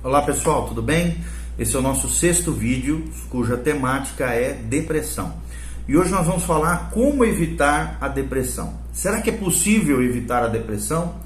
Olá pessoal, tudo bem? Esse é o nosso sexto vídeo, cuja temática é depressão. E hoje nós vamos falar como evitar a depressão. Será que é possível evitar a depressão?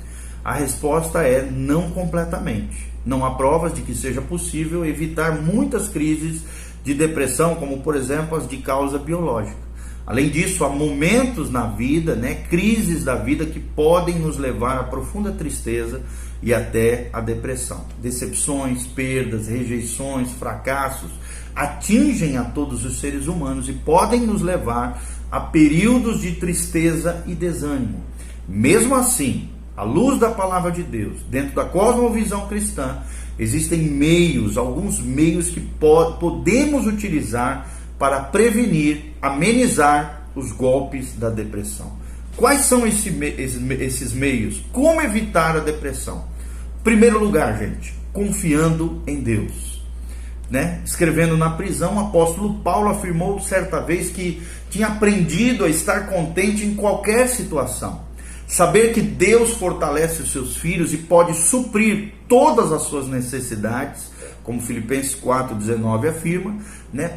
A resposta é não completamente. Não há provas de que seja possível evitar muitas crises de depressão, como por exemplo as de causa biológica. Além disso, há momentos na vida, crises da vida que podem nos levar à profunda tristeza e até à depressão. Decepções, perdas, rejeições, fracassos atingem a todos os seres humanos e podem nos levar a períodos de tristeza e desânimo. Mesmo assim, à luz da palavra de Deus, dentro da cosmovisão cristã, existem meios, alguns meios que podemos utilizar para prevenir, amenizar os golpes da depressão. Quais são esses meios? Como evitar a depressão? Primeiro lugar, gente, confiando em Deus. Escrevendo na prisão, o apóstolo Paulo afirmou certa vez que tinha aprendido a estar contente em qualquer situação. Saber que Deus fortalece os seus filhos e pode suprir todas as suas necessidades, como Filipenses 4,19 afirma,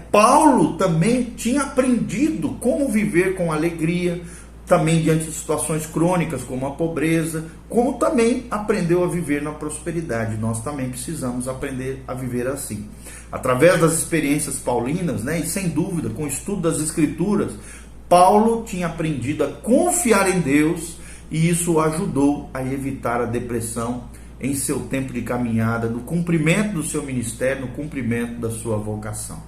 Paulo também tinha aprendido como viver com alegria, também diante de situações crônicas como a pobreza, como também aprendeu a viver na prosperidade. Nós também precisamos aprender a viver assim. Através das experiências paulinas, e sem dúvida, com o estudo das Escrituras, Paulo tinha aprendido a confiar em Deus e isso o ajudou a evitar a depressão em seu tempo de caminhada, no cumprimento do seu ministério, no cumprimento da sua vocação.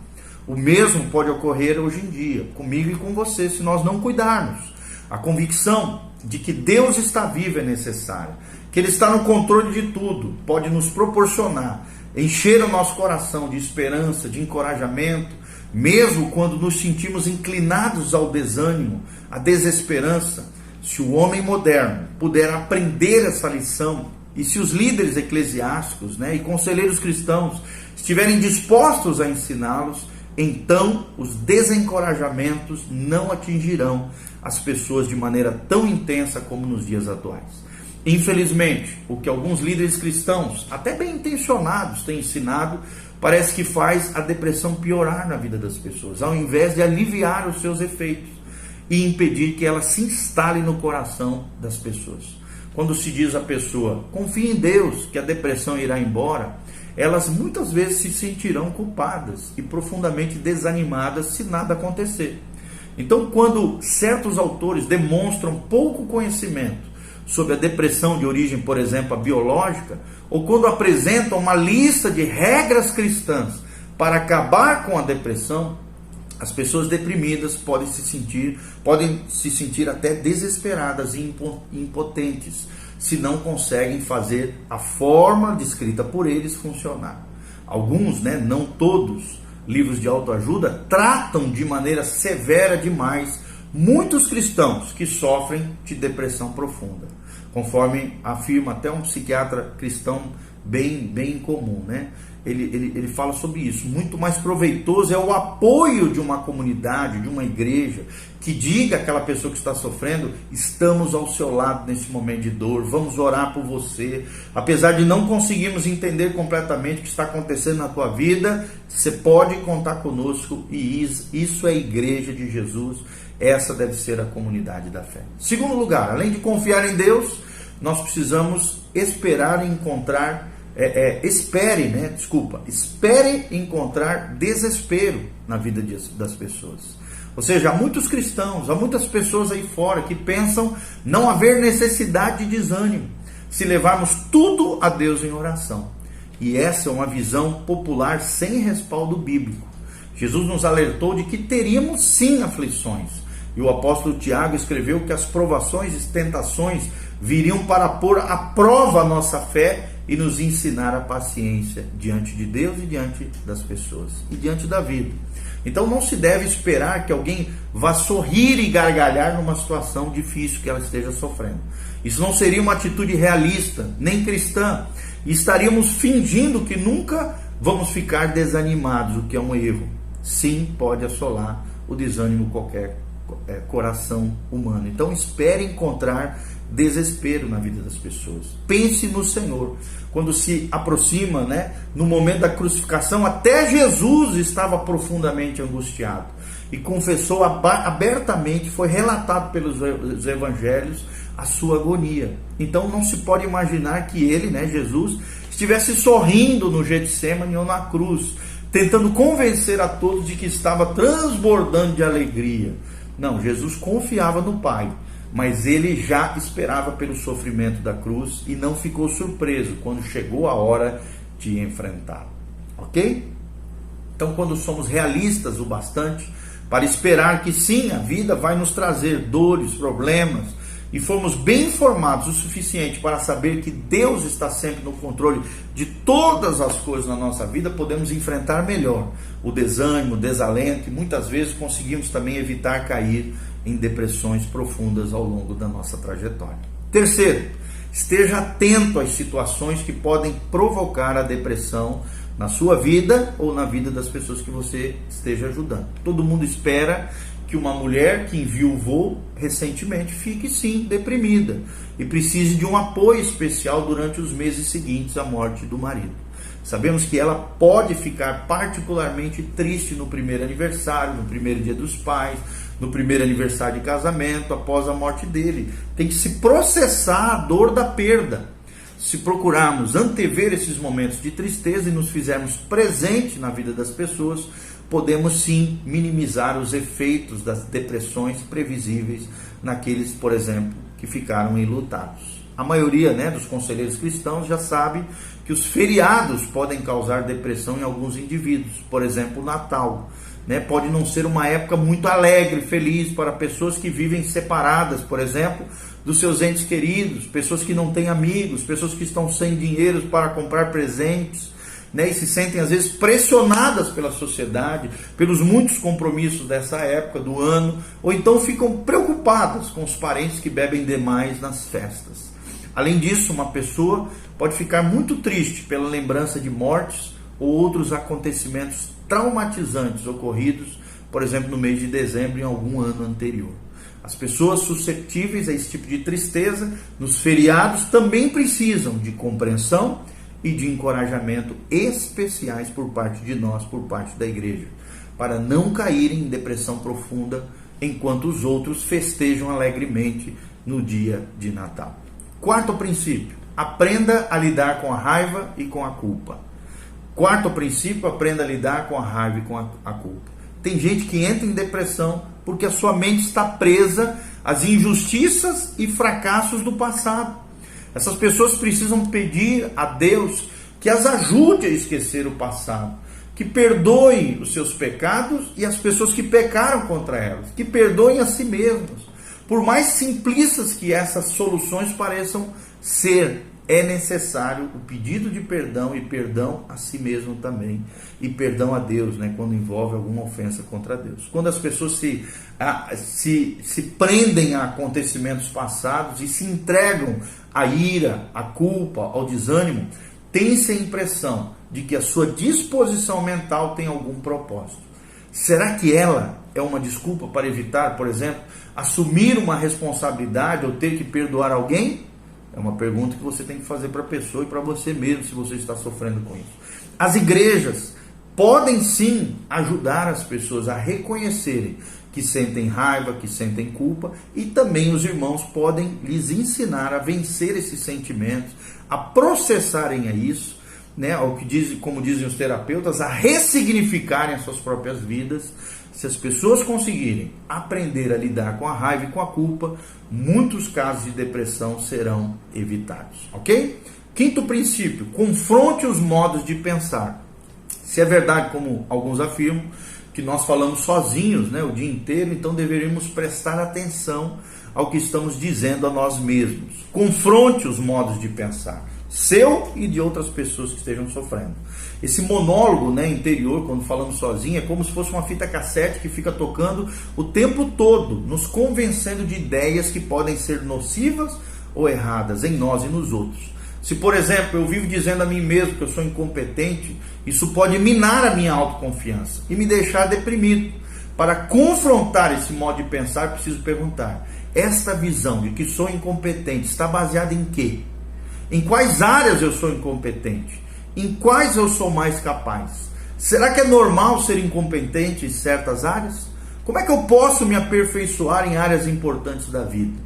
O mesmo pode ocorrer hoje em dia, comigo e com você, se nós não cuidarmos. A convicção de que Deus está vivo é necessária, que Ele está no controle de tudo, pode nos proporcionar, encher o nosso coração de esperança, de encorajamento, mesmo quando nos sentimos inclinados ao desânimo, à desesperança. Se o homem moderno puder aprender essa lição, e se os líderes eclesiásticos e conselheiros cristãos estiverem dispostos a ensiná-los, então os desencorajamentos não atingirão as pessoas de maneira tão intensa como nos dias atuais. Infelizmente, o que alguns líderes cristãos, até bem intencionados, têm ensinado, parece que faz a depressão piorar na vida das pessoas, ao invés de aliviar os seus efeitos e impedir que ela se instale no coração das pessoas. Quando se diz à pessoa, confie em Deus, que a depressão irá embora, elas muitas vezes se sentirão culpadas e profundamente desanimadas se nada acontecer. Então, quando certos autores demonstram pouco conhecimento sobre a depressão de origem, por exemplo, a biológica, ou quando apresentam uma lista de regras cristãs para acabar com a depressão, as pessoas deprimidas podem se sentir até desesperadas e impotentes se não conseguem fazer a forma descrita por eles funcionar. Alguns, não todos, livros de autoajuda tratam de maneira severa demais muitos cristãos que sofrem de depressão profunda, conforme afirma até um psiquiatra cristão bem comum, Ele fala sobre isso. Muito mais proveitoso é o apoio de uma comunidade, de uma igreja, que diga àquela pessoa que está sofrendo: estamos ao seu lado nesse momento de dor, vamos orar por você. Apesar de não conseguirmos entender completamente o que está acontecendo na tua vida, você pode contar conosco, e isso é a igreja de Jesus. Essa deve ser a comunidade da fé. Segundo lugar, além de confiar em Deus, nós precisamos esperar encontrar espere encontrar desespero na vida das pessoas. Ou seja, há muitos cristãos, há muitas pessoas aí fora que pensam não haver necessidade de desânimo se levarmos tudo a Deus em oração. E essa é uma visão popular sem respaldo bíblico. Jesus nos alertou de que teríamos sim aflições. E o apóstolo Tiago escreveu que as provações e tentações viriam para pôr à prova a nossa fé e nos ensinar a paciência diante de Deus e diante das pessoas e diante da vida. Então não se deve esperar que alguém vá sorrir e gargalhar numa situação difícil que ela esteja sofrendo. Isso não seria uma atitude realista, nem cristã. E estaríamos fingindo que nunca vamos ficar desanimados, o que é um erro. Sim, pode assolar o desânimo qualquer coração humano. Então espere encontrar desespero na vida das pessoas. Pense no Senhor. Quando se aproxima, no momento da crucificação, até Jesus estava profundamente angustiado e confessou abertamente, foi relatado pelos evangelhos, a sua agonia. Então não se pode imaginar que ele, Jesus, estivesse sorrindo no Getsêmani ou na cruz, tentando convencer a todos de que estava transbordando de alegria. Não, Jesus confiava no Pai, mas ele já esperava pelo sofrimento da cruz e não ficou surpreso quando chegou a hora de enfrentá-lo. Ok? Então, quando somos realistas o bastante para esperar que sim, a vida vai nos trazer dores, problemas, e formos bem informados o suficiente para saber que Deus está sempre no controle de todas as coisas na nossa vida, podemos enfrentar melhor o desânimo, o desalento, e muitas vezes conseguimos também evitar cair em depressões profundas ao longo da nossa trajetória. Terceiro, esteja atento às situações que podem provocar a depressão na sua vida ou na vida das pessoas que você esteja ajudando. Todo mundo espera que uma mulher que enviuvou recentemente fique sim deprimida e precise de um apoio especial durante os meses seguintes à morte do marido. Sabemos que ela pode ficar particularmente triste no primeiro aniversário, no primeiro dia dos pais, no primeiro aniversário de casamento, após a morte dele. Tem que se processar a dor da perda. Se procurarmos antever esses momentos de tristeza e nos fizermos presente na vida das pessoas, podemos sim minimizar os efeitos das depressões previsíveis naqueles, por exemplo, que ficaram enlutados. A maioria dos conselheiros cristãos já sabe que os feriados podem causar depressão em alguns indivíduos. Por exemplo, o Natal. Pode não ser uma época muito alegre, feliz para pessoas que vivem separadas, por exemplo, dos seus entes queridos, pessoas que não têm amigos, pessoas que estão sem dinheiro para comprar presentes, e se sentem às vezes pressionadas pela sociedade, pelos muitos compromissos dessa época do ano, ou então ficam preocupadas com os parentes que bebem demais nas festas. Além disso, uma pessoa pode ficar muito triste pela lembrança de mortes ou outros acontecimentos traumatizantes ocorridos, por exemplo, no mês de dezembro em algum ano anterior. As pessoas suscetíveis a esse tipo de tristeza nos feriados também precisam de compreensão e de encorajamento especiais por parte de nós, por parte da igreja, para não caírem em depressão profunda enquanto os outros festejam alegremente no dia de Natal. Quarto princípio, aprenda a lidar com a raiva e com a culpa. Quarto princípio, aprenda a lidar com a raiva e com a culpa. Tem gente que entra em depressão porque a sua mente está presa às injustiças e fracassos do passado. Essas pessoas precisam pedir a Deus que as ajude a esquecer o passado, que perdoe os seus pecados e as pessoas que pecaram contra elas, que perdoem a si mesmos. Por mais simplistas que essas soluções pareçam ser, é necessário o pedido de perdão e perdão a si mesmo também. E perdão a Deus, quando envolve alguma ofensa contra Deus. Quando as pessoas se prendem a acontecimentos passados e se entregam à ira, à culpa, ao desânimo, tem-se a impressão de que a sua disposição mental tem algum propósito. Será que ela é uma desculpa para evitar, por exemplo, assumir uma responsabilidade ou ter que perdoar alguém? É uma pergunta que você tem que fazer para a pessoa e para você mesmo, se você está sofrendo com isso. As igrejas podem sim ajudar as pessoas a reconhecerem que sentem raiva, que sentem culpa, e também os irmãos podem lhes ensinar a vencer esses sentimentos, a processarem isso, como dizem os terapeutas, a ressignificarem as suas próprias vidas. Se as pessoas conseguirem aprender a lidar com a raiva e com a culpa, muitos casos de depressão serão evitados, ok? Quinto princípio, confronte os modos de pensar. Se é verdade, como alguns afirmam, que nós falamos sozinhos o dia inteiro, então deveríamos prestar atenção ao que estamos dizendo a nós mesmos. Confronte os modos de pensar, seu e de outras pessoas que estejam sofrendo. Esse monólogo interior, quando falamos sozinho, é como se fosse uma fita cassete que fica tocando o tempo todo, nos convencendo de ideias que podem ser nocivas ou erradas em nós e nos outros. Se, por exemplo, eu vivo dizendo a mim mesmo que eu sou incompetente, isso pode minar a minha autoconfiança e me deixar deprimido. Para confrontar esse modo de pensar, preciso perguntar: Esta visão de que sou incompetente está baseada em quê? Em quais áreas eu sou incompetente? Em quais eu sou mais capaz? Será que é normal ser incompetente em certas áreas? Como é que eu posso me aperfeiçoar em áreas importantes da vida?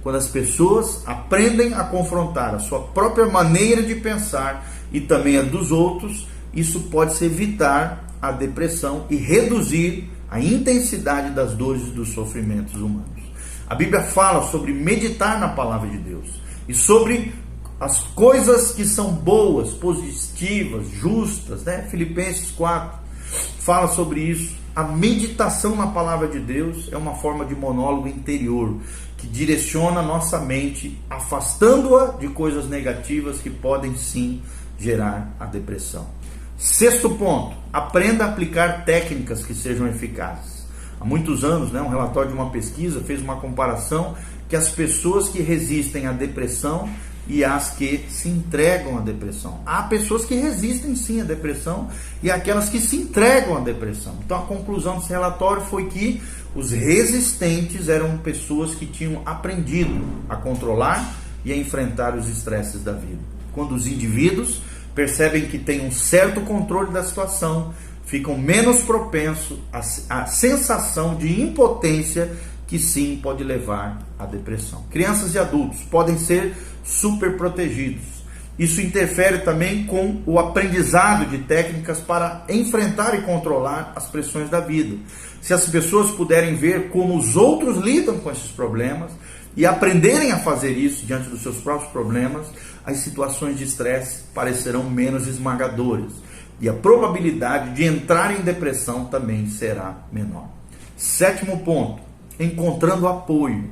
Quando as pessoas aprendem a confrontar a sua própria maneira de pensar e também a dos outros, isso pode evitar a depressão e reduzir a intensidade das dores e dos sofrimentos humanos. A Bíblia fala sobre meditar na palavra de Deus e sobre as coisas que são boas, positivas, justas, né? Filipenses 4 fala sobre isso. A meditação na palavra de Deus é uma forma de monólogo interior que direciona a nossa mente, afastando-a de coisas negativas que podem sim gerar a depressão. Sexto ponto, aprenda a aplicar técnicas que sejam eficazes. Há muitos anos, um relatório de uma pesquisa fez uma comparação que as pessoas que resistem à depressão e as que se entregam à depressão. Há pessoas que resistem sim à depressão e aquelas que se entregam à depressão. Então a conclusão desse relatório foi que os resistentes eram pessoas que tinham aprendido a controlar e a enfrentar os estresses da vida. Quando os indivíduos percebem que têm um certo controle da situação, ficam menos propensos à sensação de impotência que sim pode levar à depressão. Crianças e adultos podem ser super protegidos. Isso interfere também com o aprendizado de técnicas para enfrentar e controlar as pressões da vida. Se as pessoas puderem ver como os outros lidam com esses problemas e aprenderem a fazer isso diante dos seus próprios problemas, as situações de estresse parecerão menos esmagadoras e a probabilidade de entrar em depressão também será menor. Sétimo ponto, encontrando apoio.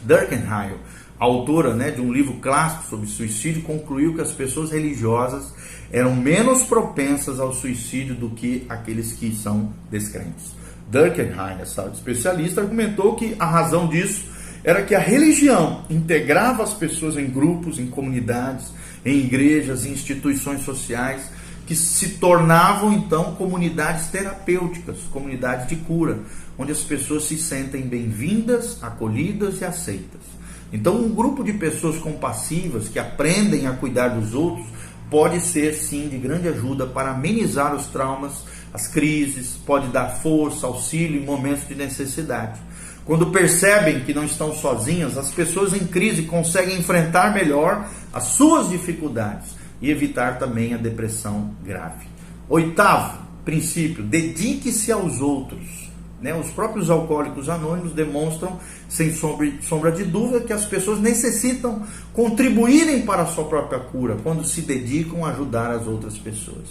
Durkheim, autora de um livro clássico sobre suicídio, concluiu que as pessoas religiosas eram menos propensas ao suicídio do que aqueles que são descrentes. Durkheim, essa especialista, argumentou que a razão disso era que a religião integrava as pessoas em grupos, em comunidades, em igrejas, em instituições sociais, que se tornavam então comunidades terapêuticas, comunidades de cura, onde as pessoas se sentem bem-vindas, acolhidas e aceitas. Então um grupo de pessoas compassivas que aprendem a cuidar dos outros pode ser sim de grande ajuda para amenizar os traumas, as crises, pode dar força, auxílio em momentos de necessidade. Quando percebem que não estão sozinhas, as pessoas em crise conseguem enfrentar melhor as suas dificuldades e evitar também a depressão grave. Oitavo princípio, dedique-se aos outros. Os próprios alcoólicos anônimos demonstram, sem sombra de dúvida, que as pessoas necessitam contribuírem para a sua própria cura quando se dedicam a ajudar as outras pessoas.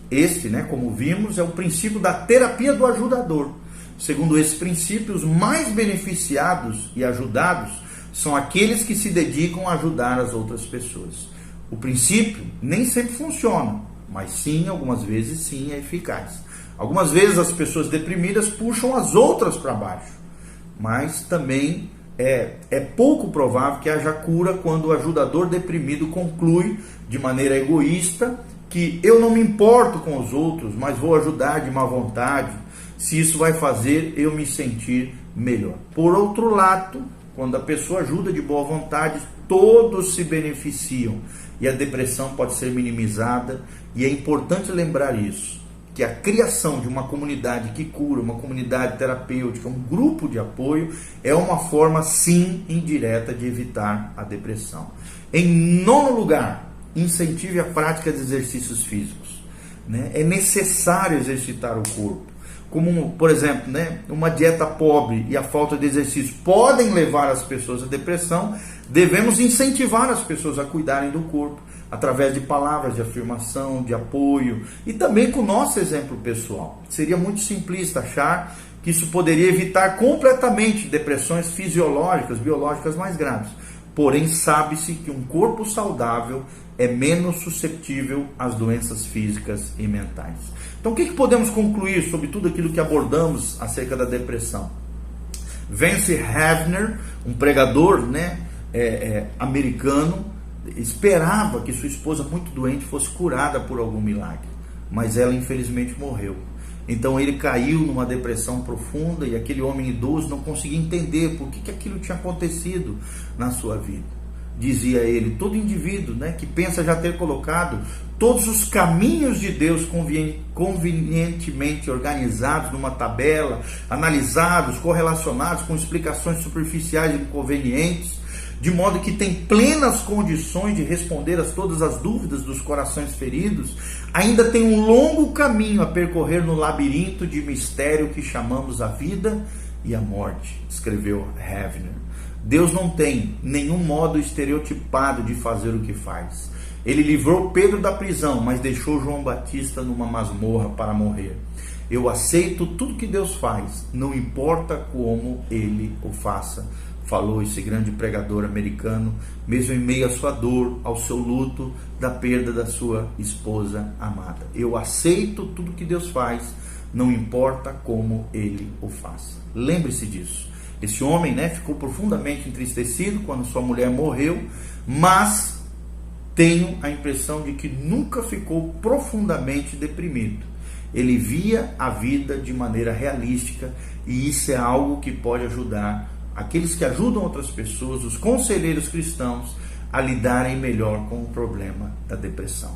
Este, como vimos, é o princípio da terapia do ajudador. Segundo esse princípio, os mais beneficiados e ajudados são aqueles que se dedicam a ajudar as outras pessoas. O princípio nem sempre funciona, mas sim, algumas vezes sim, é eficaz. Algumas vezes as pessoas deprimidas puxam as outras para baixo, mas também é pouco provável que haja cura quando o ajudador deprimido conclui de maneira egoísta que eu não me importo com os outros, mas vou ajudar de má vontade, se isso vai fazer eu me sentir melhor. Por outro lado, quando a pessoa ajuda de boa vontade, todos se beneficiam e a depressão pode ser minimizada, e é importante lembrar isso, que a criação de uma comunidade que cura, uma comunidade terapêutica, um grupo de apoio, é uma forma sim indireta de evitar a depressão. Em nono lugar, incentive a prática de exercícios físicos. É necessário exercitar o corpo. Como, por exemplo, uma dieta pobre e a falta de exercício podem levar as pessoas à depressão, devemos incentivar as pessoas a cuidarem do corpo, através de palavras de afirmação, de apoio, e também com o nosso exemplo pessoal. Seria muito simplista achar que isso poderia evitar completamente depressões fisiológicas, biológicas mais graves. Porém, sabe-se que um corpo saudável é menos suscetível às doenças físicas e mentais. Então, o que podemos concluir sobre tudo aquilo que abordamos acerca da depressão? Vance Havner, um pregador americano, esperava que sua esposa muito doente fosse curada por algum milagre, mas ela infelizmente morreu. Então ele caiu numa depressão profunda e aquele homem idoso não conseguia entender por que aquilo tinha acontecido na sua vida. Dizia ele, todo indivíduo, né, que pensa já ter colocado todos os caminhos de Deus convenientemente organizados numa tabela, analisados, correlacionados com explicações superficiais e inconvenientes, de modo que tem plenas condições de responder a todas as dúvidas dos corações feridos, ainda tem um longo caminho a percorrer no labirinto de mistério que chamamos a vida e a morte, escreveu Havner. Deus não tem nenhum modo estereotipado de fazer o que faz. Ele livrou Pedro da prisão, mas deixou João Batista numa masmorra para morrer. Eu aceito tudo que Deus faz, não importa como ele o faça, falou esse grande pregador americano, mesmo em meio à sua dor, ao seu luto, da perda da sua esposa amada. Eu aceito tudo que Deus faz, não importa como ele o faça. Lembre-se disso. Esse homem, né, ficou profundamente entristecido quando sua mulher morreu, mas tenho a impressão de que nunca ficou profundamente deprimido. Ele via a vida de maneira realística e isso é algo que pode ajudar aqueles que ajudam outras pessoas, os conselheiros cristãos, a lidarem melhor com o problema da depressão.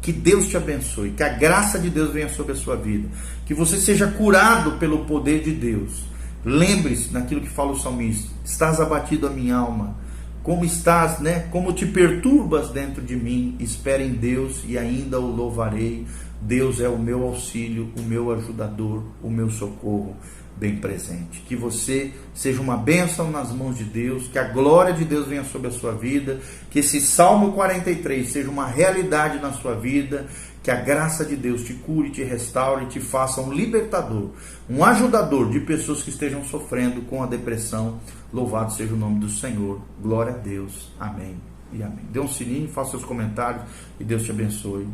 Que Deus te abençoe, que a graça de Deus venha sobre a sua vida, que você seja curado pelo poder de Deus. Lembre-se naquilo que fala o salmista, estás abatido a minha alma, como estás, né? Como te perturbas dentro de mim, espera em Deus e ainda o louvarei. Deus é o meu auxílio, o meu ajudador, o meu socorro bem presente. Que você seja uma bênção nas mãos de Deus, que a glória de Deus venha sobre a sua vida, que esse Salmo 43 seja uma realidade na sua vida, que a graça de Deus te cure, te restaure, te faça um libertador, um ajudador de pessoas que estejam sofrendo com a depressão. Louvado seja o nome do Senhor. Glória a Deus. Amém e amém. Dê um sininho, faça seus comentários e Deus te abençoe.